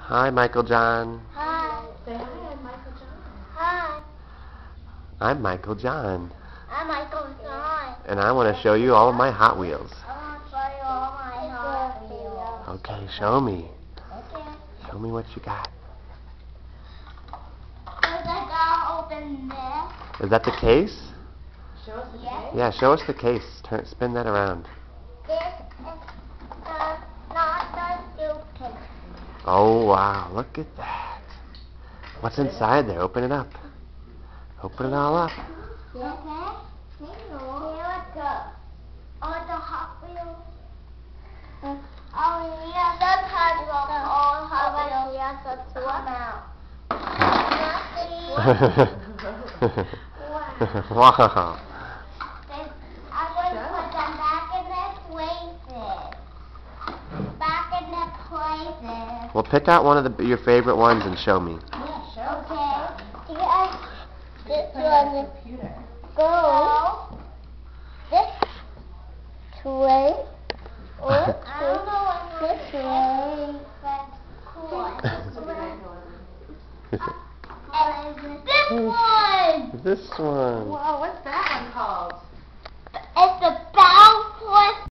Hi, Michael John. Hi. Say hi, I'm Michael John. Hi. I'm Michael John. I'm Michael John. And I want to show you all of my Hot Wheels. I want to show you all my Hot Wheels. Okay, show me. Okay. Show me what you got. First I gotta open this. Is that the case? Show us the case? Yeah, show us the case. Spin that around. This is not the suitcase. Oh, wow. Look at that. What's inside there? Open it up. Open it all up. Okay. Here we go. All the Hot Wheels. Oh, yeah. Sometimes all Hot Wheels. Yes, that's one out. Wow. I'm going to put them back in their places. Back in their places. Well, pick out one of your favorite ones and show me. Yeah, sure. Okay. This one goes this way or this way. This one. This one. Whoa, what's that?